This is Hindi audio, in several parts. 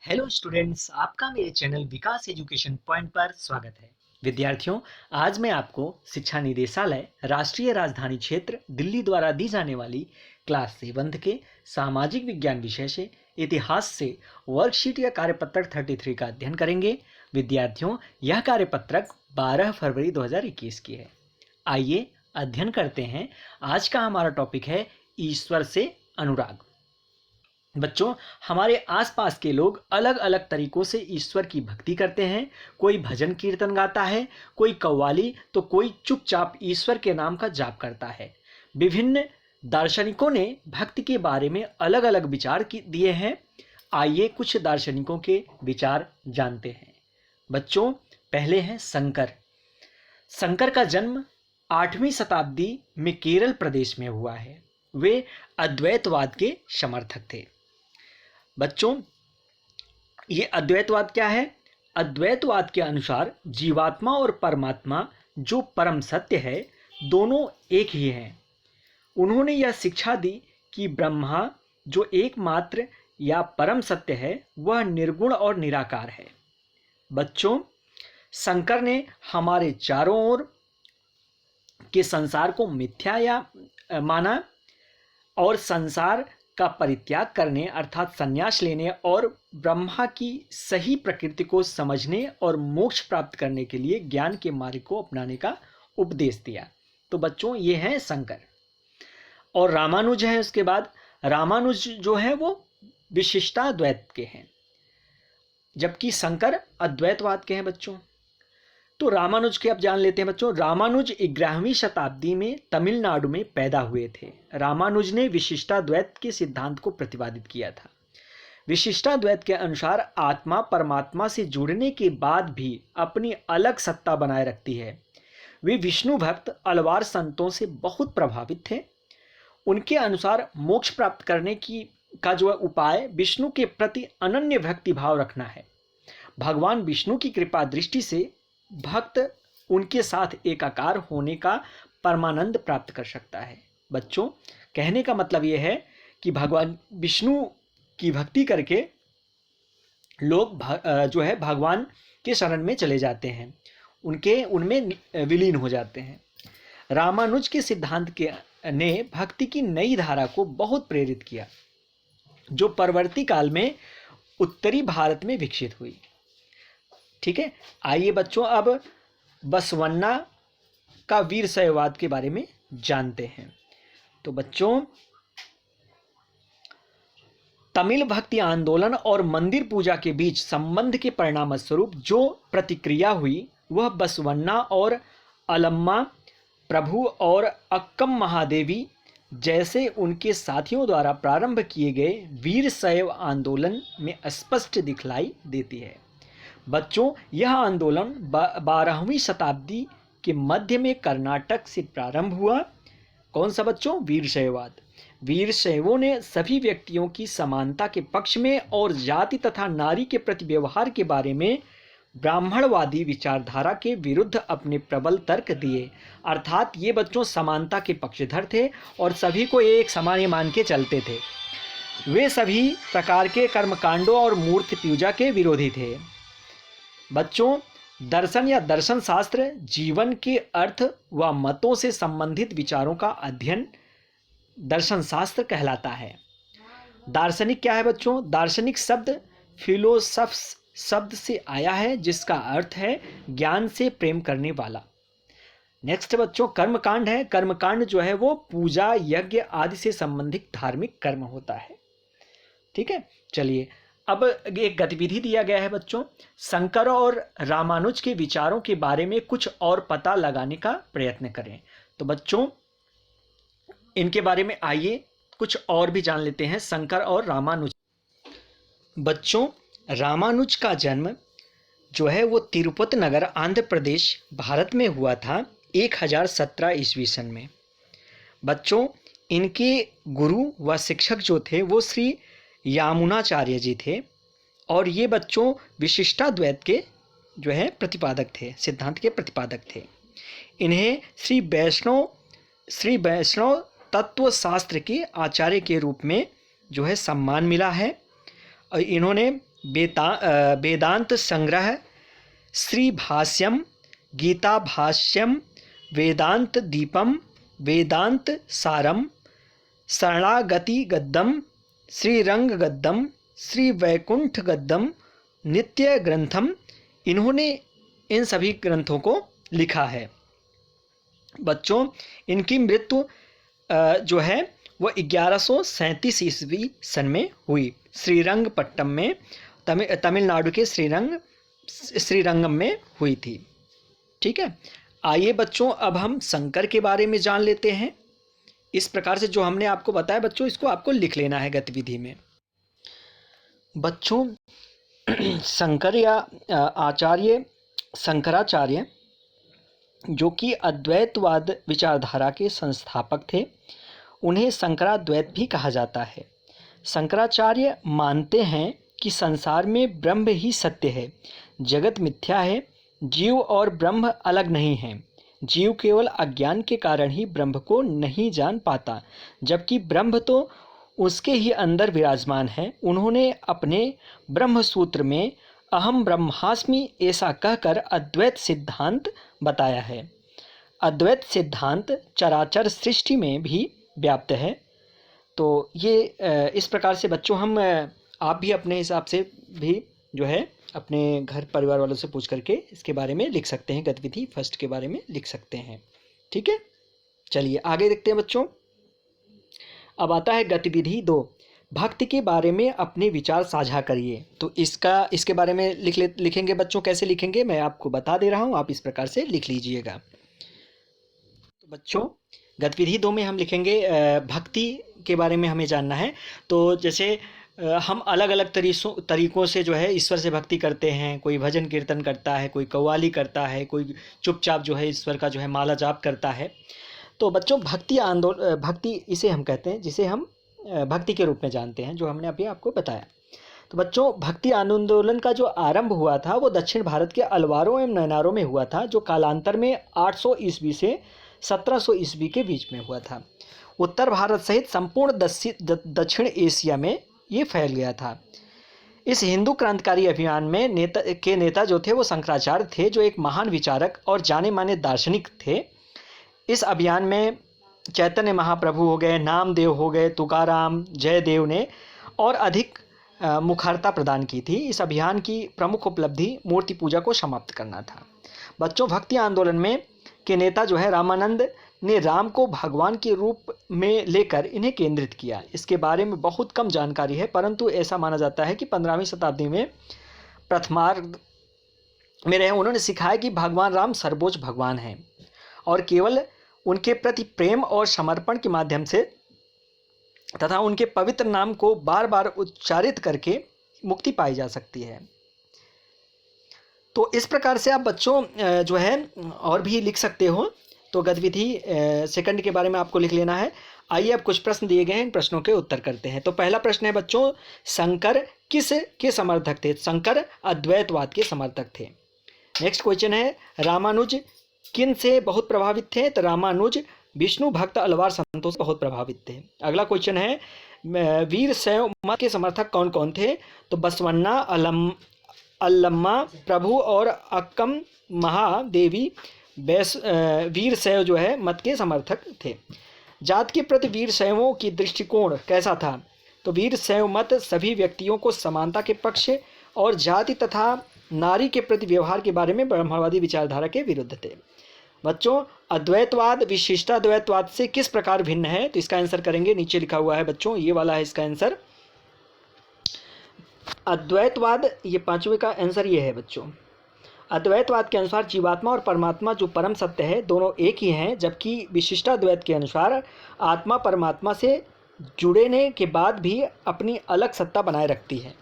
हेलो स्टूडेंट्स, आपका मेरे चैनल विकास एजुकेशन पॉइंट पर स्वागत है। विद्यार्थियों, आज मैं आपको शिक्षा निदेशालय राष्ट्रीय राजधानी क्षेत्र दिल्ली द्वारा दी जाने वाली क्लास 7 के सामाजिक विज्ञान विषय से इतिहास से वर्कशीट या कार्यपत्रक 33 का अध्ययन करेंगे। विद्यार्थियों, यह कार्यपत्रक 12 फरवरी 2021 की है। आइए अध्ययन करते हैं। आज का हमारा टॉपिक है ईश्वर से अनुराग। बच्चों, हमारे आसपास के लोग अलग अलग तरीकों से ईश्वर की भक्ति करते हैं। कोई भजन कीर्तन गाता है, कोई कव्वाली, तो कोई चुपचाप ईश्वर के नाम का जाप करता है। विभिन्न दार्शनिकों ने भक्ति के बारे में अलग अलग विचार दिए हैं। आइए कुछ दार्शनिकों के विचार जानते हैं। बच्चों, पहले हैं शंकर। शंकर का जन्म 8वीं शताब्दी में केरल प्रदेश में हुआ है। वे अद्वैतवाद के समर्थक थे। बच्चों, ये अद्वैतवाद क्या है? अद्वैतवाद के अनुसार जीवात्मा और परमात्मा जो परम सत्य है, दोनों एक ही हैं। उन्होंने यह शिक्षा दी कि ब्रह्मा जो एकमात्र या परम सत्य है, वह निर्गुण और निराकार है। बच्चों, शंकर ने हमारे चारों ओर के संसार को मिथ्या या माना और संसार का परित्याग करने अर्थात संन्यास लेने और ब्रह्मा की सही प्रकृति को समझने और मोक्ष प्राप्त करने के लिए ज्ञान के मार्ग को अपनाने का उपदेश दिया। तो बच्चों, ये हैं शंकर। और रामानुज है उसके बाद। रामानुज जो है वो विशिष्टाद्वैत के हैं, जबकि शंकर अद्वैतवाद के हैं। बच्चों, तो रामानुज के अब जान लेते हैं। बच्चों, रामानुज 11वीं शताब्दी में तमिलनाडु में पैदा हुए थे। रामानुज ने विशिष्टाद्वैत के सिद्धांत को प्रतिपादित किया था। विशिष्टाद्वैत के अनुसार आत्मा परमात्मा से जुड़ने के बाद भी अपनी अलग सत्ता बनाए रखती है। वे विष्णु भक्त अलवार संतों से बहुत प्रभावित थे। उनके अनुसार मोक्ष प्राप्त करने का जो उपाय विष्णु के प्रति अनन्य भक्ति भाव रखना है। भगवान विष्णु की कृपा दृष्टि से भक्त उनके साथ एकाकार होने का परमानंद प्राप्त कर सकता है। बच्चों, कहने का मतलब यह है कि भगवान विष्णु की भक्ति करके लोग जो है भगवान के शरण में चले जाते हैं, उनमें विलीन हो जाते हैं। रामानुज के सिद्धांत ने भक्ति की नई धारा को बहुत प्रेरित किया, जो परवर्ती काल में उत्तरी भारत में विकसित हुई। ठीक है, आइए बच्चों अब बसवन्ना का वीरशैववाद के बारे में जानते हैं। तो बच्चों, तमिल भक्ति आंदोलन और मंदिर पूजा के बीच संबंध के परिणाम स्वरूप जो प्रतिक्रिया हुई, वह बसवन्ना और अलम्मा प्रभु और अक्कम महादेवी जैसे उनके साथियों द्वारा प्रारंभ किए गए वीरशैव आंदोलन में स्पष्ट दिखलाई देती है। बच्चों, यह आंदोलन 12वीं शताब्दी के मध्य में कर्नाटक से प्रारंभ हुआ। कौन सा बच्चों? वीरशैववाद। वीरशैवों ने सभी व्यक्तियों की समानता के पक्ष में और जाति तथा नारी के प्रति व्यवहार के बारे में ब्राह्मणवादी विचारधारा के विरुद्ध अपने प्रबल तर्क दिए। अर्थात ये बच्चों समानता के पक्षधर थे और सभी को एक समान मान के चलते थे। वे सभी प्रकार के कर्मकांडों और मूर्ति पूजा के विरोधी थे। बच्चों, दर्शन या दर्शन शास्त्र जीवन के अर्थ व मतों से संबंधित विचारों का अध्ययन दर्शन शास्त्र कहलाता है। दार्शनिक क्या है बच्चों? दार्शनिक शब्द फिलोसफ्स शब्द से आया है, जिसका अर्थ है ज्ञान से प्रेम करने वाला। नेक्स्ट बच्चों, कर्मकांड है। कर्मकांड जो है वो पूजा यज्ञ आदि से संबंधित धार्मिक कर्म होता है। ठीक है, चलिए अब एक गतिविधि दिया गया है बच्चों, शंकर और रामानुज के विचारों के बारे में कुछ और पता लगाने का प्रयत्न करें। तो बच्चों, इनके बारे में आइए कुछ और भी जान लेते हैं। शंकर और रामानुज। बच्चों, रामानुज का जन्म जो है वो तिरुपति नगर आंध्र प्रदेश भारत में हुआ था 1017 ईस्वी सन में। बच्चों, इनके गुरु व शिक्षक जो थे वो श्री यामुनाचार्य जी थे और ये बच्चों विशिष्टाद्वैत के जो है प्रतिपादक थे, सिद्धांत के प्रतिपादक थे। इन्हें श्री वैष्णव तत्व शास्त्र के आचार्य के रूप में जो है सम्मान मिला है। और इन्होंने वेदांत संग्रह, श्री भाष्यम, गीता भाष्यम, वेदांत दीपम, वेदांत सारम, शरणागति गद्दम, श्रीरंग गद्दम, श्री वैकुंठ गद्दम, नित्य ग्रंथम, इन्होंने इन सभी ग्रंथों को लिखा है। बच्चों, इनकी मृत्यु जो है वह 1137 ईस्वी सन में हुई, श्रीरंगपट्टम में, तमिलनाडु के श्रीरंगम में हुई थी। ठीक है, आइए बच्चों अब हम शंकर के बारे में जान लेते हैं। इस प्रकार से जो हमने आपको बताया बच्चों, इसको आपको लिख लेना है गतिविधि में। बच्चों, शंकर या आचार्य शंकराचार्य जो कि अद्वैतवाद विचारधारा के संस्थापक थे, उन्हें शंकराद्वैत भी कहा जाता है। शंकराचार्य मानते हैं कि संसार में ब्रह्म ही सत्य है, जगत मिथ्या है, जीव और ब्रह्म अलग नहीं हैं। जीव केवल अज्ञान के कारण ही ब्रह्म को नहीं जान पाता, जबकि ब्रह्म तो उसके ही अंदर विराजमान है। उन्होंने अपने ब्रह्म सूत्र में अहम ब्रह्मास्मि ऐसा कहकर अद्वैत सिद्धांत बताया है। अद्वैत सिद्धांत चराचर सृष्टि में भी व्याप्त है। तो ये इस प्रकार से बच्चों हम आप भी अपने हिसाब से भी जो है अपने घर परिवार वालों से पूछ करके इसके बारे में लिख सकते हैं, गतिविधि फर्स्ट के बारे में लिख सकते हैं। ठीक है, चलिए आगे देखते हैं बच्चों। अब आता है गतिविधि 2, भक्ति के बारे में अपने विचार साझा करिए। तो इसके बारे में लिखेंगे बच्चों। कैसे लिखेंगे मैं आपको बता दे रहा हूँ, आप इस प्रकार से लिख लीजिएगा। तो बच्चों, गतिविधि 2 में हम लिखेंगे भक्ति के बारे में हमें जानना है। तो जैसे हम अलग अलग तरीक़ों से जो है ईश्वर से भक्ति करते हैं। कोई भजन कीर्तन करता है, कोई कव्वाली करता है, कोई चुपचाप जो है ईश्वर का जो है माला जाप करता है। तो बच्चों, भक्ति इसे हम कहते हैं, जिसे हम भक्ति के रूप में जानते हैं, जो हमने अभी आपको बताया। तो बच्चों, भक्ति आंदोलन का जो आरंभ हुआ था वो दक्षिण भारत के अलवारों एवं नैनारों में हुआ था, जो कालांतर में 800 ईस्वी से 1700 ईस्वी के बीच में हुआ था। उत्तर भारत सहित संपूर्ण दक्षिण एशिया में ये फैल गया था। इस हिंदू क्रांतिकारी अभियान में नेता जो थे वो शंकराचार्य थे, जो एक महान विचारक और जाने माने दार्शनिक थे। इस अभियान में चैतन्य महाप्रभु हो गए, नामदेव हो गए, तुकाराम, जयदेव ने और अधिक मुखरता प्रदान की थी। इस अभियान की प्रमुख उपलब्धि मूर्ति पूजा को समाप्त करना था। बच्चों, भक्ति आंदोलन में के नेता जो है रामानंद ने राम को भगवान के रूप में लेकर इन्हें केंद्रित किया। इसके बारे में बहुत कम जानकारी है, परंतु ऐसा माना जाता है कि 15वीं शताब्दी में प्रथमार्ध में रहे उन्होंने सिखाया कि भगवान राम सर्वोच्च भगवान हैं और केवल उनके प्रति प्रेम और समर्पण के माध्यम से तथा उनके पवित्र नाम को बार बार उच्चारित करके मुक्ति पाई जा सकती है। तो इस प्रकार से आप बच्चों जो है और भी लिख सकते हो। तो गतिविधि सेकंड के बारे में आपको लिख लेना है। आइए अब कुछ प्रश्न दिए गए हैं, इन प्रश्नों के उत्तर करते हैं। तो पहला प्रश्न है बच्चों, शंकर किस के समर्थक थे? शंकर अद्वैतवाद के समर्थक थे। नेक्स्ट क्वेश्चन है, रामानुज किन से बहुत प्रभावित थे? तो रामानुज विष्णु भक्त अलवार संतों से बहुत प्रभावित थे। अगला क्वेश्चन है, वीर शैव मत के समर्थक कौन कौन थे? तो बसवन्ना, अल्लम्मा प्रभु और अक्कम महादेवी वीर शैव जो है मत के समर्थक थे। जात के प्रति वीर शैवों की दृष्टिकोण कैसा था? तो वीर शैव मत सभी व्यक्तियों को समानता के पक्ष और जाति तथा नारी के प्रति व्यवहार के बारे में ब्रह्मवादी विचारधारा के विरुद्ध थे। बच्चों, अद्वैतवाद विशिष्टाद्वैतवाद से किस प्रकार भिन्न है? तो इसका आंसर करेंगे, नीचे लिखा हुआ है बच्चों, ये वाला है इसका आंसर। अद्वैतवाद, ये पांचवें का आंसर ये है बच्चों। अद्वैतवाद के अनुसार जीवात्मा और परमात्मा जो परम सत्य है दोनों एक ही हैं, जबकि विशिष्टाद्वैत के अनुसार आत्मा परमात्मा से जुड़ने के बाद भी अपनी अलग सत्ता बनाए रखती है।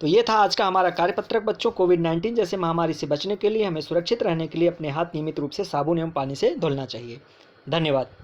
तो ये था आज का हमारा कार्यपत्रक बच्चों। कोविड-19 जैसे महामारी से बचने के लिए हमें सुरक्षित रहने के लिए अपने हाथ नियमित रूप से साबुन एवं पानी से धुलना चाहिए। धन्यवाद।